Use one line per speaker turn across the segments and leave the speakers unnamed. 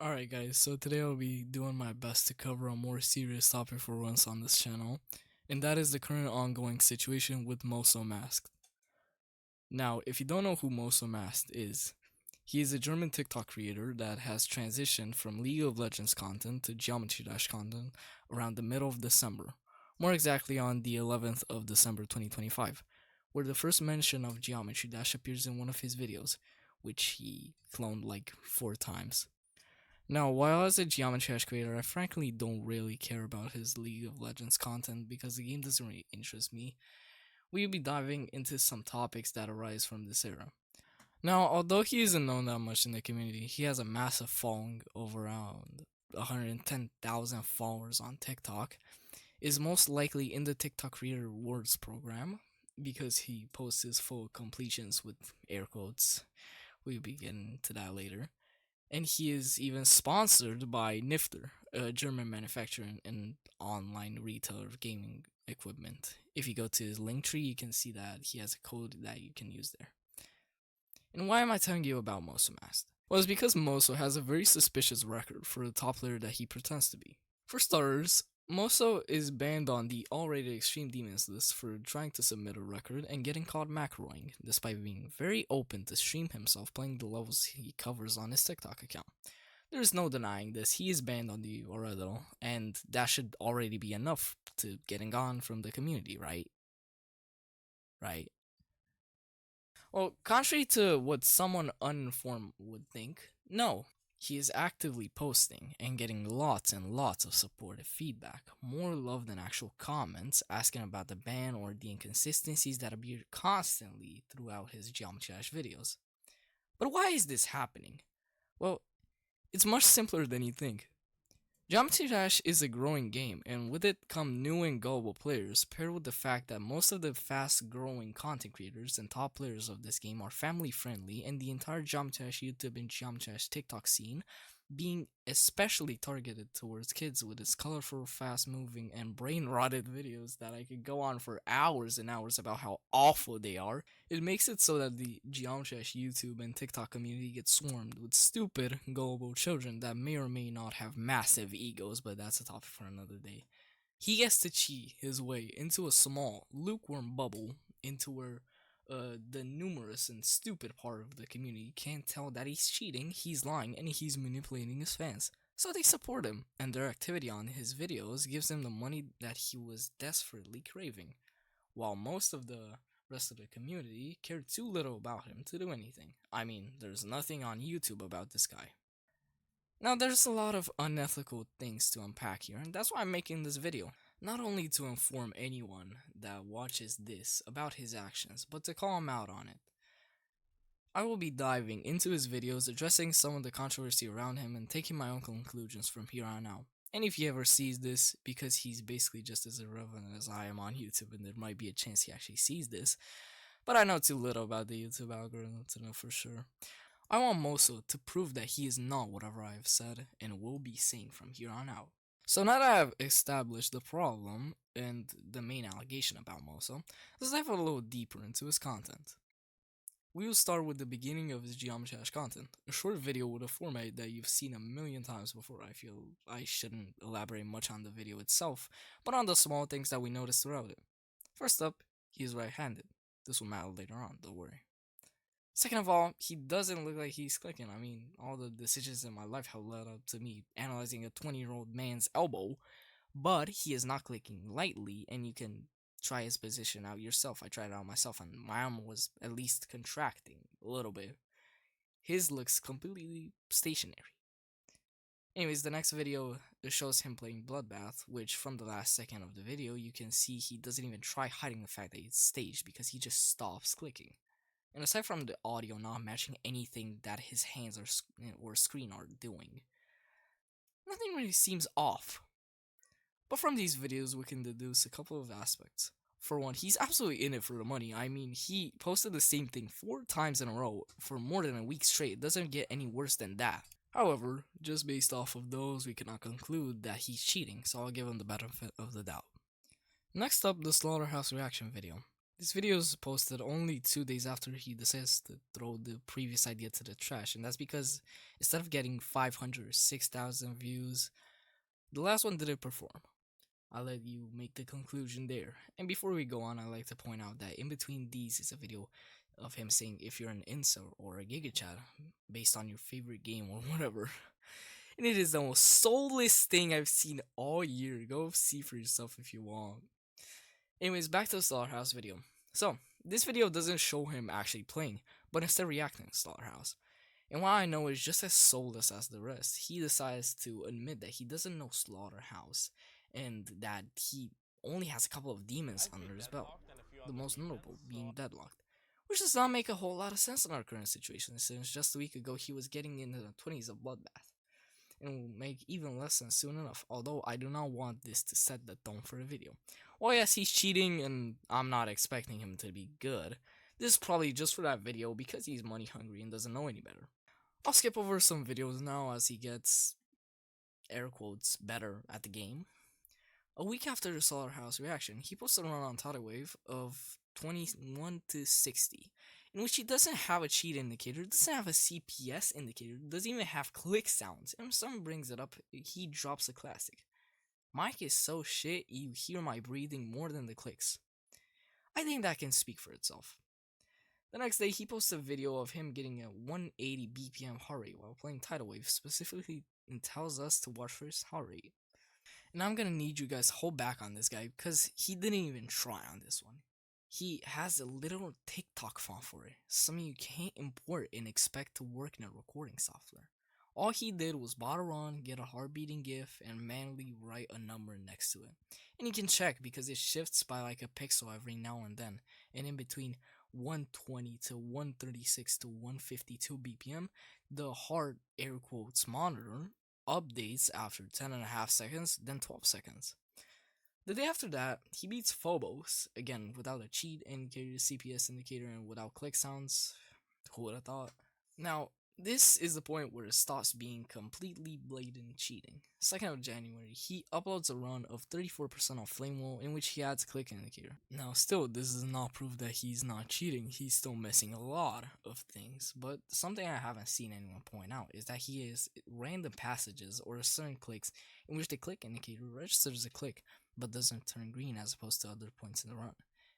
Alright guys, so today I'll be doing my best to cover a more serious topic for once on this channel, and that is the current ongoing situation with MoSoMasked. Now, if you don't know who MoSoMasked is, he is a German TikTok creator that has transitioned from League of Legends content to Geometry Dash content around the middle of December, more exactly on the 11th of December 2025, where the first mention of Geometry Dash appears in one of his videos, which he cloned like 4 times. Now, while as a Geometry Dash creator, I frankly don't really care about his League of Legends content because the game doesn't really interest me. We'll be diving into some topics that arise from this era. Now, although he isn't known that much in the community, he has a massive following of around 110,000 followers on TikTok, is most likely in the TikTok Creator Rewards program because he posts his full completions with air quotes. We'll be getting to that later. And he is even sponsored by Nifter, a German manufacturer and online retailer of gaming equipment. If you go to his link tree, you can see that he has a code that you can use there. And why am I telling you about MoSoMasked? Well, it's because Moso has a very suspicious record for the top player that he pretends to be. For starters, Moso is banned on the already Extreme Demons list for trying to submit a record and getting caught macroing, despite being very open to stream himself playing the levels he covers on his TikTok account. There is no denying this, he is banned on the Oradel, and that should already be enough to getting gone from the community, right? Right. Well, contrary to what someone uninformed would think, no. He is actively posting and getting lots and lots of supportive feedback, more love than actual comments asking about the ban or the inconsistencies that appear constantly throughout his Geometry Dash videos. But why is this happening? Well, it's much simpler than you think. Geometry Dash is a growing game, and with it come new and gullible players, paired with the fact that most of the fast-growing content creators and top players of this game are family-friendly, and the entire Geometry Dash YouTube and Geometry Dash TikTok scene being especially targeted towards kids with its colorful, fast-moving, and brain-rotted videos that I could go on for hours and hours about how awful they are, it makes it so that the Geometry Dash YouTube and TikTok community gets swarmed with stupid, gullible children that may or may not have massive egos, but that's a topic for another day. He gets to cheat his way into a small, lukewarm bubble into where the numerous and stupid part of the community can't tell that he's cheating, he's lying, and he's manipulating his fans. So they support him, and their activity on his videos gives him the money that he was desperately craving, while most of the rest of the community cared too little about him to do anything. I mean, there's nothing on YouTube about this guy. Now, there's a lot of unethical things to unpack here, and that's why I'm making this video. Not only to inform anyone that watches this about his actions, but to call him out on it. I will be diving into his videos, addressing some of the controversy around him, and taking my own conclusions from here on out. And if he ever sees this, because he's basically just as irrelevant as I am on YouTube, and there might be a chance he actually sees this, but I know too little about the YouTube algorithm to know for sure. I want Moso to prove that he is not whatever I have said and will be saying from here on out. So now that I have established the problem and the main allegation about Moso, let's dive a little deeper into his content. We will start with the beginning of his Geometry Dash content, a short video with a format that you've seen a million times before. I feel I shouldn't elaborate much on the video itself, but on the small things that we noticed throughout it. First up, he is right-handed. This will matter later on, don't worry. Second of all, he doesn't look like he's clicking. I mean, all the decisions in my life have led up to me analyzing a 20-year-old man's elbow, but he is not clicking lightly, and you can try his position out yourself. I tried it out myself, and my arm was at least contracting a little bit. His looks completely stationary. Anyways, the next video shows him playing Bloodbath, which from the last second of the video, you can see he doesn't even try hiding the fact that it's staged because he just stops clicking. And aside from the audio not matching anything that his hands or screen are doing, nothing really seems off. But from these videos, we can deduce a couple of aspects. For one, he's absolutely in it for the money. I mean, he posted the same thing 4 times in a row for more than a week straight. It doesn't get any worse than that. However, just based off of those, we cannot conclude that he's cheating, so I'll give him the benefit of the doubt. Next up, the Slaughterhouse reaction video. This video is posted only 2 days after he decides to throw the previous idea to the trash, and that's because instead of getting 500 or 6,000 views, the last one didn't perform. I'll let you make the conclusion there. And before we go on, I'd like to point out that in between these is a video of him saying if you're an incel or a giga chat based on your favorite game or whatever. And it is the most soulless thing I've seen all year. Go see for yourself if you want. Anyways, back to the Slaughterhouse video. So, this video doesn't show him actually playing, but instead reacting to Slaughterhouse. And what I know is just as soulless as the rest, he decides to admit that he doesn't know Slaughterhouse, and that he only has a couple of demons under his belt, the most notable being Deadlocked. Which does not make a whole lot of sense in our current situation, since just a week ago he was getting into the 20s of Bloodbath. And will make even less sense soon enough, although I do not want this to set the tone for the video. Well, yes, he's cheating, and I'm not expecting him to be good. This is probably just for that video because he's money hungry and doesn't know any better. I'll skip over some videos now as he gets, air quotes, better at the game. A week after the Slaughterhouse reaction, he posted a run on Tidalwave of 21 to 60, in which he doesn't have a cheat indicator, doesn't have a CPS indicator, doesn't even have click sounds, and if someone brings it up, he drops a classic. Mic is so shit, you hear my breathing more than the clicks. I think that can speak for itself. The next day, he posts a video of him getting a 180 BPM heart rate while playing Tidalwave, specifically, and tells us to watch for his heart rate. And I'm gonna need you guys to hold back on this guy, because he didn't even try on this one. He has a little TikTok font for it, something you can't import and expect to work in a recording software. All he did was bot a run, get a heart beating GIF, and manually write a number next to it. And you can check because it shifts by like a pixel every now and then, and in between 120 to 136 to 152 BPM, the heart air quotes monitor updates after 10.5 seconds, then 12 seconds. The day after that, he beats Phobos, again without a cheat indicator, CPS indicator, and without click sounds. Who would have thought? Now, this is the point where it stops being completely blatant cheating. 2nd of January, he uploads a run of 34% on Flamewell in which he adds a click indicator. Now still, this does not prove that he's not cheating, he's still missing a lot of things, but something I haven't seen anyone point out is that he has random passages or certain clicks in which the click indicator registers a click but doesn't turn green as opposed to other points in the run.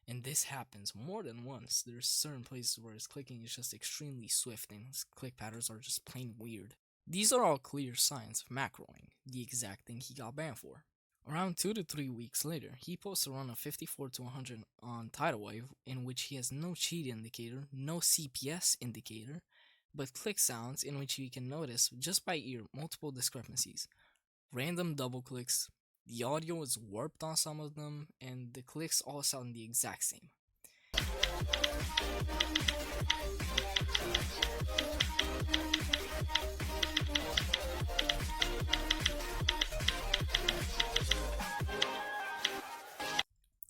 And this happens more than once. There's certain places where his clicking is just extremely swift and his click patterns are just plain weird. These are all clear signs of macroing, the exact thing he got banned for. Around 2 to 3 weeks later, he posts a run of 54 to 100 on Tidalwave in which he has no cheat indicator, no CPS indicator, but click sounds in which you can notice just by ear multiple discrepancies. Random double clicks, the audio is warped on some of them, and the clicks all sound the exact same.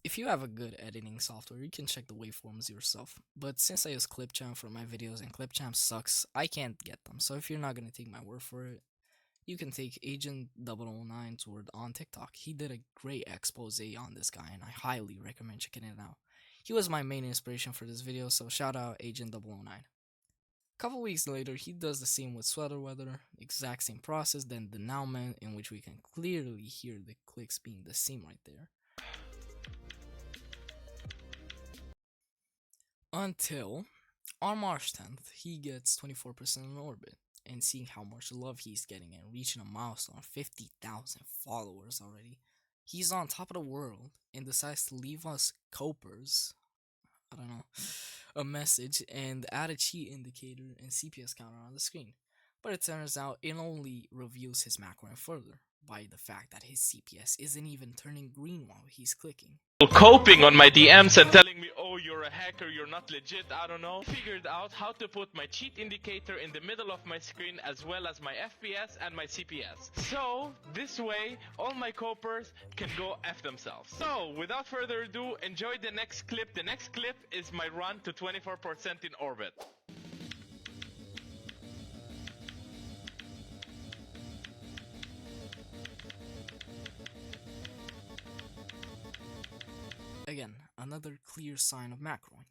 If you have a good editing software, you can check the waveforms yourself, but since I use Clipchamp for my videos and Clipchamp sucks, I can't get them, so if you're not gonna take my word for it, you can take Agent 009's word on TikTok. He did a great expose on this guy, and I highly recommend checking it out. He was my main inspiration for this video, so shout out Agent 009. A couple weeks later, he does the same with Sweater Weather, exact same process, then Denouement, in which we can clearly hear the clicks being the same right there. Until, on March 10th, he gets 24% in orbit. And seeing how much love he's getting and reaching a milestone of 50,000 followers already, he's on top of the world and decides to leave us copers, I don't know, a message and add a cheat indicator and CPS counter on the screen. But it turns out it only reveals his macroing further by the fact that his CPS isn't even turning green while he's clicking.
Coping on my DMs and telling me, oh, you're a hacker, you're not legit, I don't know. I figured out how to put my cheat indicator in the middle of my screen as well as my FPS and my CPS. So, this way, all my copers can go F themselves. So, without further ado, enjoy the next clip. The next clip is my run to 24% in orbit.
Again, another clear sign of macroing.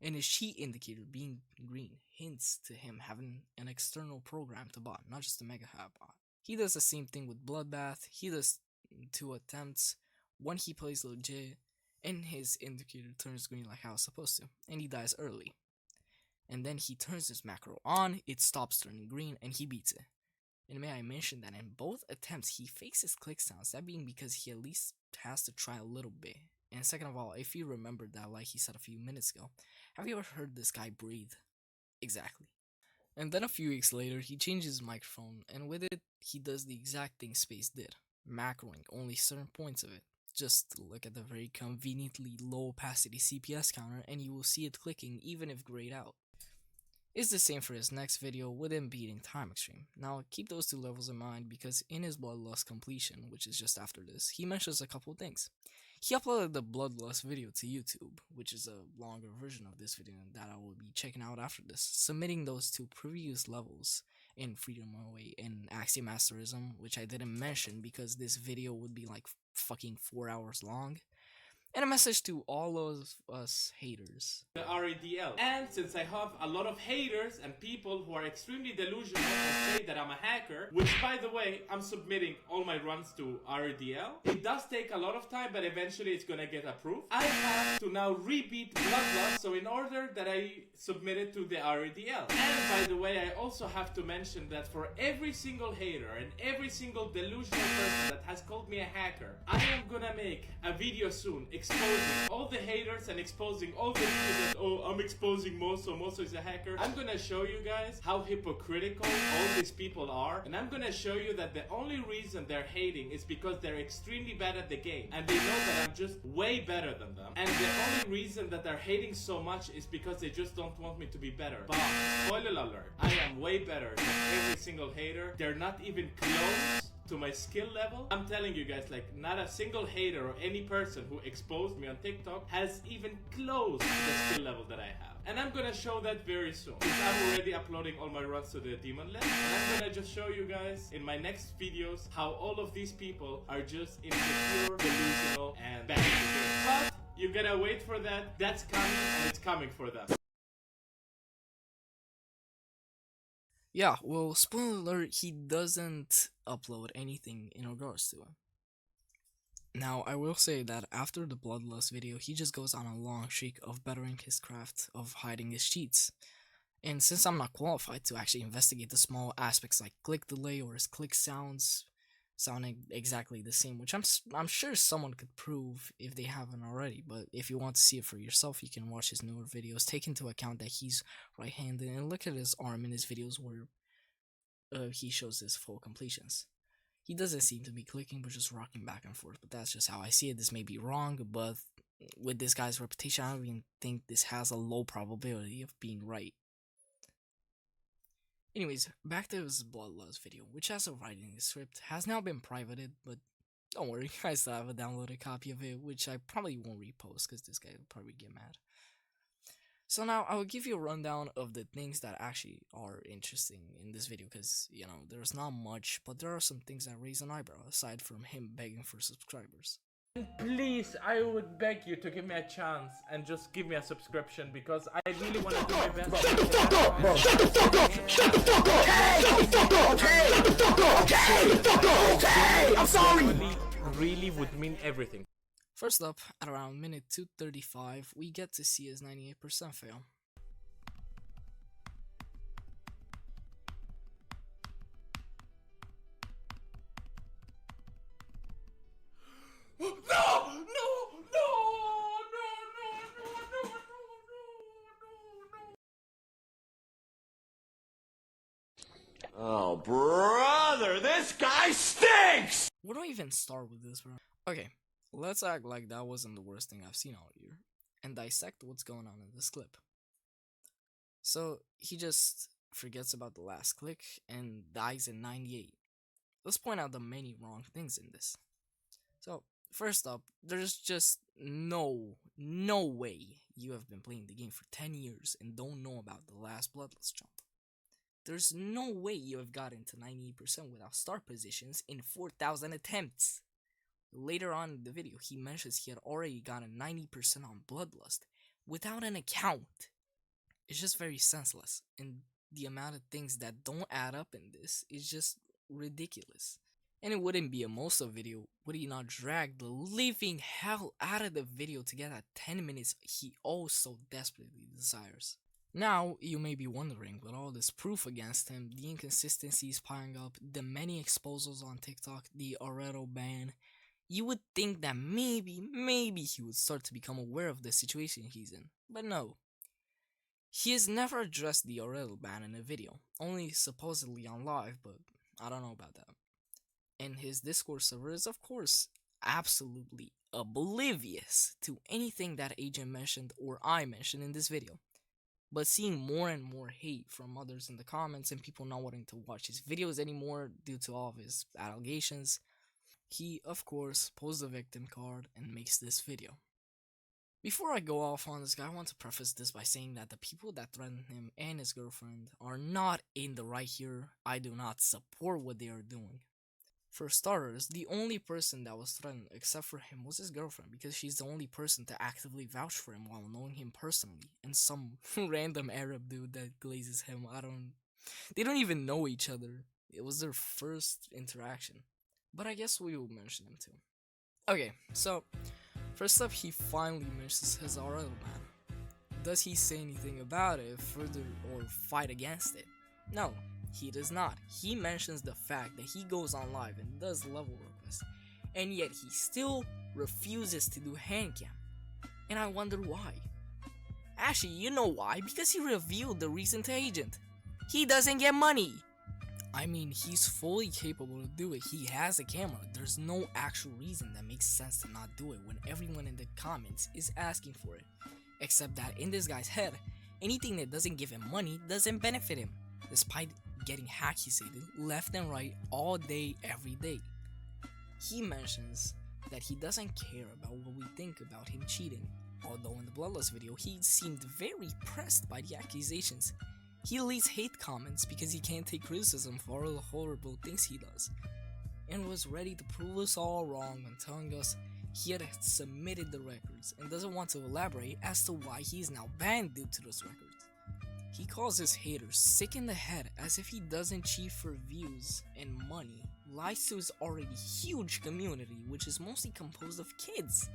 And his cheat indicator being green hints to him having an external program to bot, not just a mega hat bot. He does the same thing with Bloodbath. He does 2 attempts. One he plays legit, and his indicator turns green like how it's supposed to, and he dies early. And then he turns his macro on, it stops turning green, and he beats it. And may I mention that in both attempts he fakes his click sounds, that being because he at least has to try a little bit. And second of all, if you remember that like he said a few minutes ago, have you ever heard this guy breathe? Exactly. And then a few weeks later, he changes his microphone, and with it, he does the exact thing Space did, macroing only certain points of it. Just look at the very conveniently low opacity CPS counter and you will see it clicking even if grayed out. It's the same for his next video with him beating Time Extreme. Now keep those 2 levels in mind because in his Bloodlust completion, which is just after this, he mentions a couple of things. He uploaded the Bloodlust video to YouTube, which is a longer version of this video that I will be checking out after this, submitting those 2 previous levels in Freedom Away and Axiomasterism, which I didn't mention because this video would be like fucking 4 hours long. And a message to all of us haters.
The RADL. And since I have a lot of haters and people who are extremely delusional and say that I'm a hacker, which by the way, I'm submitting all my runs to RADL. It does take a lot of time, but eventually it's gonna get approved. I have to now repeat Bloodlust, so in order that I submit it to the RADL. And by the way, I also have to mention that for every single hater and every single delusional person that has called me a hacker, I am gonna make a video soon exposing all the haters and exposing all the people that, oh, I'm exposing Moso is a hacker. I'm gonna show you guys how hypocritical all these people are, and I'm gonna show you that the only reason they're hating is because they're extremely bad at the game, and they know that I'm just way better than them, and the only reason that they're hating so much is because they just don't want me to be better. But, spoiler alert, I am way better than every single hater. They're not even close to my skill level. I'm telling you guys, like, not a single hater or any person who exposed me on TikTok has even close to the skill level that I have. And I'm gonna show that very soon. Because I'm already uploading all my runs to the Demon List. And I'm gonna just show you guys in my next videos how all of these people are just insecure, delusional, and bad at the game. But you gotta wait for that. That's coming, and it's coming for them.
Yeah, well, spoiler alert, he doesn't upload anything in regards to him. Now, I will say that after the Bloodlust video, he just goes on a long streak of bettering his craft of hiding his cheats. And since I'm not qualified to actually investigate the small aspects like click delay or his click sounds sounding exactly the same, which I'm sure someone could prove if they haven't already, but if you want to see it for yourself, you can watch his newer videos, take into account that he's right-handed, and look at his arm in his videos where he shows his full completions. He doesn't seem to be clicking, but just rocking back and forth, but that's just how I see it. This may be wrong, but with this guy's reputation, I don't even think this has a low probability of being right. Anyways, back to his Bloodlust video, which as of writing the script has now been privated, but don't worry, I still have a downloaded copy of it, which I probably won't repost because this guy will probably get mad. So now I will give you a rundown of the things that actually are interesting in this video, because, you know, there's not much, but there are some things that raise an eyebrow, aside from him begging for subscribers.
Please, I would beg you to give me a chance and just give me a subscription because I really want to do my best.
Shut the fuck up, bro. Shut the fuck up. Shut the fuck up. Okay. Shut the fuck up. Okay. Shut the fuck up. Okay. Shut the fuck up. Okay. I'm sorry.
Really would mean everything.
First up, at around minute 2:35, we get to see his 98% fail.
Oh, brother, this guy stinks!
We don't even start with this, bro. Okay, let's act like that wasn't the worst thing I've seen all year, and dissect what's going on in this clip. So, he just forgets about the last click and dies in 98. Let's point out the many wrong things in this. So, first up, there's just no way you have been playing the game for 10 years and don't know about the last Bloodlust jump. There's no way you have gotten to 98% without start positions in 4,000 attempts. Later on in the video, he mentions he had already gotten 90% on Bloodlust without an account. It's just very senseless, and the amount of things that don't add up in this is just ridiculous. And it wouldn't be a Mosa video would he not drag the living hell out of the video to get that 10 minutes he oh so desperately desires. Now, you may be wondering, with all this proof against him, the inconsistencies piling up, the many exposals on TikTok, the Areto ban, you would think that maybe he would start to become aware of the situation he's in. But no. He has never addressed the Areto ban in a video, only supposedly on live, but I don't know about that. And his Discord server is, of course, absolutely oblivious to anything that Agent mentioned or I mentioned in this video. But seeing more and more hate from others in the comments and people not wanting to watch his videos anymore due to all of his allegations, he, of course, pulls the victim card and makes this video. Before I go off on this guy, I want to preface this by saying that the people that threaten him and his girlfriend are not in the right here. I do not support what they are doing. For starters, the only person that was threatened except for him was his girlfriend, because she's the only person to actively vouch for him while knowing him personally, and some random Arab dude that glazes him. They don't even know each other. It was their first interaction. But I guess we will mention him too. Okay, so first up, he finally mentions his RL ban. Does he say anything about it further or fight against it? No, he does not. He mentions the fact that he goes on live and does level requests, and yet he still refuses to do hand cam. And I wonder why. Actually, you know why? Because he revealed the reason to Agent. He doesn't get money. I mean, he's fully capable to do it. He has a camera. There's no actual reason that makes sense to not do it when everyone in the comments is asking for it. Except that in this guy's head, anything that doesn't give him money doesn't benefit him, despite getting accusated left and right all day, every day. He mentions that he doesn't care about what we think about him cheating, although in the Bloodlust video he seemed very pressed by the accusations. He leaves hate comments because he can't take criticism for all the horrible things he does, and was ready to prove us all wrong when telling us he had submitted the records and doesn't want to elaborate as to why he is now banned due to those records. He calls his haters sick in the head as if he doesn't cheat for views and money, lies to his already huge community, which is mostly composed of kids.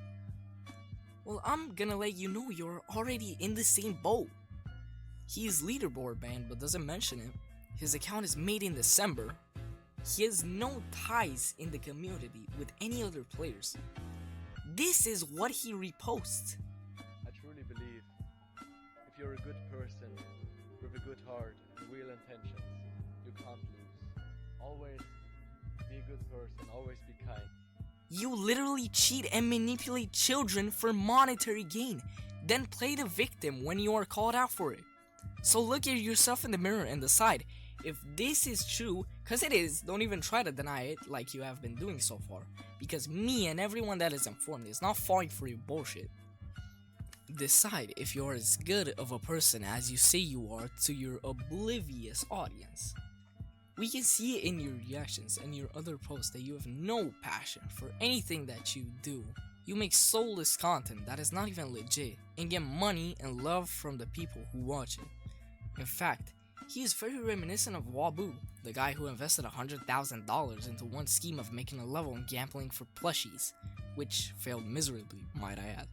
Well, I'm gonna let you know you're already in the same boat. He is leaderboard banned but doesn't mention it. His account is made in December. He has no ties in the community with any other players. This is what he reposts.
I truly believe if you're a good person with a good heart and real intentions, you can't lose. Always be a good person, always be kind.
You literally cheat and manipulate children for monetary gain, then play the victim when you are called out for it. So look at yourself in the mirror and decide if this is true, cause it is. Don't even try to deny it like you have been doing so far, because me and everyone that is informed is not falling for your bullshit. Decide if you're as good of a person as you say you are to your oblivious audience. We can see it in your reactions and your other posts that you have no passion for anything that you do. You make soulless content that is not even legit and get money and love from the people who watch it. In fact, he is very reminiscent of Wabu, the guy who invested $100,000 into one scheme of making a level and gambling for plushies, which failed miserably, might I add.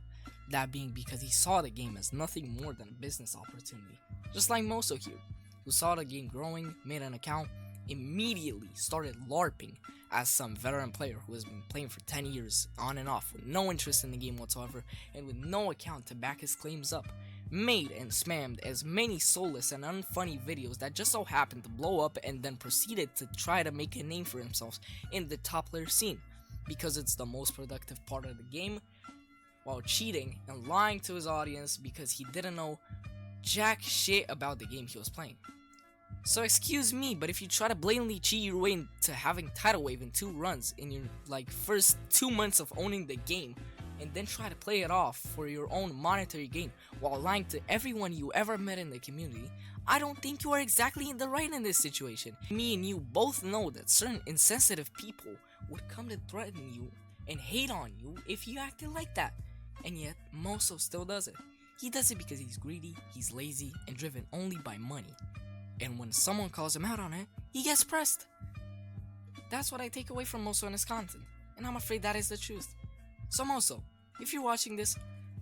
That being because he saw the game as nothing more than a business opportunity. Just like Moso here, who saw the game growing, made an account, immediately started LARPing as some veteran player who has been playing for 10 years on and off with no interest in the game whatsoever and with no account to back his claims up. Made and spammed as many soulless and unfunny videos that just so happened to blow up, and then proceeded to try to make a name for himself in the top player scene because it's the most productive part of the game, while cheating and lying to his audience because he didn't know jack shit about the game he was playing. So excuse me, but if you try to blatantly cheat your way into having Tidal Wave in 2 runs in your first 2 months of owning the game, and then try to play it off for your own monetary gain while lying to everyone you ever met in the community, I don't think you are exactly in the right in this situation. Me and you both know that certain insensitive people would come to threaten you
and hate on you if you acted like that. And yet, Moso still does it. He does it because he's greedy, he's lazy, and driven only by money. And when someone calls him out on it, he gets pressed. That's what I take away from Moso and his content, and I'm afraid that is the truth. So Moso, if you're watching this,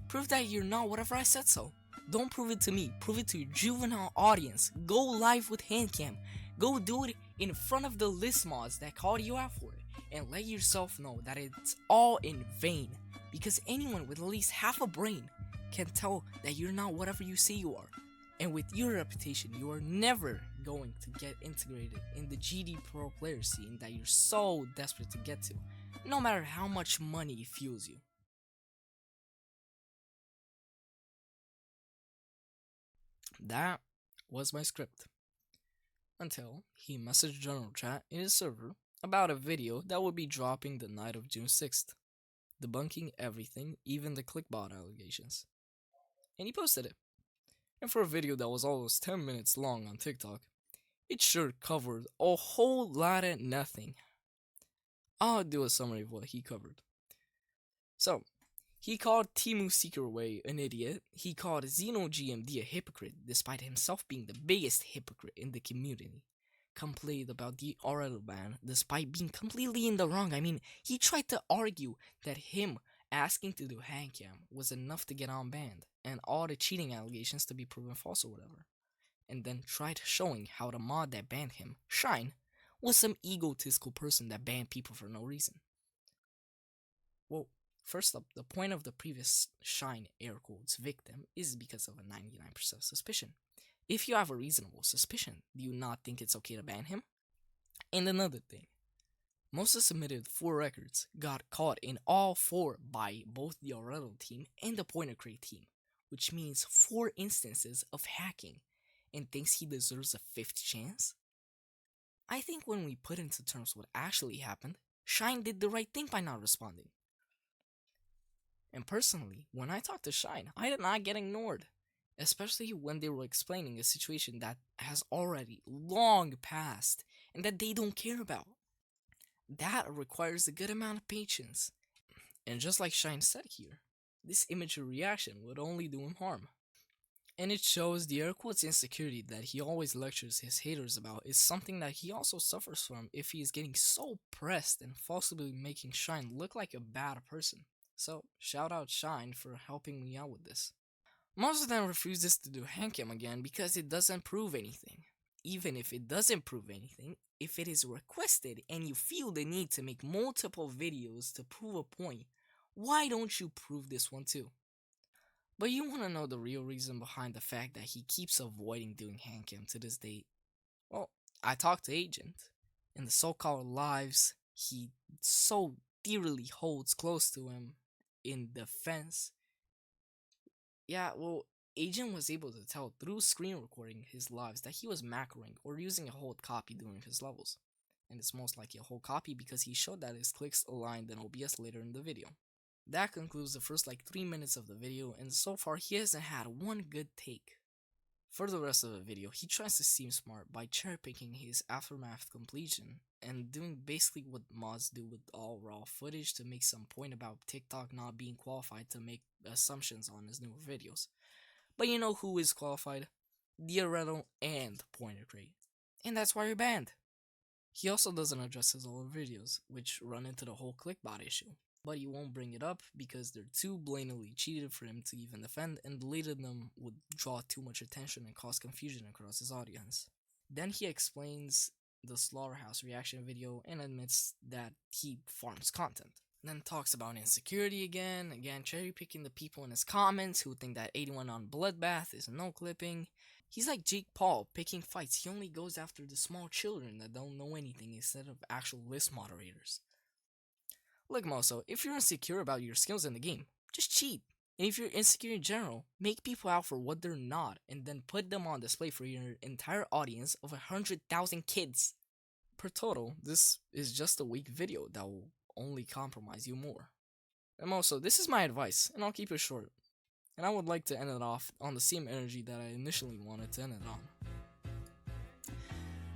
prove that you're not whatever I said so. Don't prove it to me, prove it to your juvenile audience. Go live with Handcam. Go do it in front of the list mods that called you out for it, and let yourself know that it's all in vain, because anyone with at least half a brain can tell that you're not whatever you say you are. And with your reputation, you are never going to get integrated in the GD pro player scene that you're so desperate to get to, no matter how much money fuels you. That was my script. Until he messaged general chat in his server about a video that would be dropping the night of June 6th, debunking everything, even the clickbot allegations. And he posted it. And for a video that was almost 10 minutes long on TikTok, it sure covered a whole lot of nothing. I'll do a summary of what he covered. So, he called Timu Seekerway an idiot. He called XenoGMD a hypocrite, despite himself being the biggest hypocrite in the community. Complained about the RL ban, despite being completely in the wrong. I mean, he tried to argue that him asking to do handcam was enough to get unbanned, and all the cheating allegations to be proven false or whatever. And then tried showing how the mod that banned him, Shyne, was some egotistical person that banned people for no reason. Well, first up, the point of the previous Shyne air quotes victim is because of a 99% suspicion. If you have a reasonable suspicion, do you not think it's okay to ban him? And another thing, Mosa submitted 4 records, got caught in all 4 by both the Aurelo team and the Pointer Crate team, which means 4 instances of hacking, and thinks he deserves a 5th chance? I think when we put into terms what actually happened, Shyne did the right thing by not responding. And personally, when I talked to Shyne, I did not get ignored, especially when they were explaining a situation that has already long passed and that they don't care about. That requires a good amount of patience. And just like Shyne said here, this immature reaction would only do him harm. And it shows the air quotes insecurity that he always lectures his haters about is something that he also suffers from if he is getting so pressed and falsely making Shyne look like a bad person. So, shout out Shyne for helping me out with this. Most of them refuses to do handcam again because it doesn't prove anything. Even if it doesn't prove anything, if it is requested and you feel the need to make multiple videos to prove a point, why don't you prove this one too? But you want to know the real reason behind the fact that he keeps avoiding doing handcam to this date? Well, I talked to Agent. In the so-called lives he so dearly holds close to him in defense. Yeah, well, Agent was able to tell through screen recording his lives that he was macroing or using a hold copy during his levels. And it's most likely a whole copy because he showed that his clicks aligned in OBS later in the video. That concludes the first 3 minutes of the video, and so far he hasn't had one good take. For the rest of the video, he tries to seem smart by cherry-picking his aftermath completion and doing basically what mods do with all raw footage to make some point about TikTok not being qualified to make assumptions on his newer videos. But you know who is qualified? The Aurelo and Pointer Crate. And that's why you're banned. He also doesn't address his older videos, which run into the whole clickbot issue. But he won't bring it up because they're too blatantly cheated for him to even defend, and deleting them would draw too much attention and cause confusion across his audience. Then he explains the Slaughterhouse reaction video and admits that he farms content. Then talks about insecurity again cherry picking the people in his comments who think that 81 on Bloodbath is no clipping. He's like Jake Paul picking fights. He only goes after the small children that don't know anything instead of actual list moderators. Look, Moso, if you're insecure about your skills in the game, just cheat. And if you're insecure in general, make people out for what they're not and then put them on display for your entire audience of 100,000 kids. Per total, this is just a weak video that will only compromise you more. And Moso, this is my advice, and I'll keep it short. And I would like to end it off on the same energy that I initially wanted to end it on.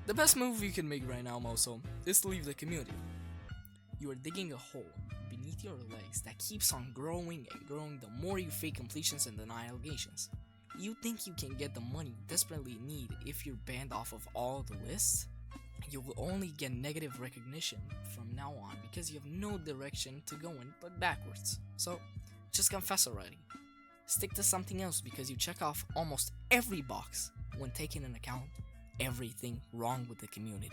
The best move you can make right now, Moso, is to leave the community. You are digging a hole beneath your legs that keeps on growing and growing the more you fake completions and deny allegations. You think you can get the money you desperately need if you're banned off of all the lists? You will only get negative recognition from now on because you have no direction to go in but backwards. So, just confess already. Stick to something else because you check off almost every box when taking into account everything wrong with the community.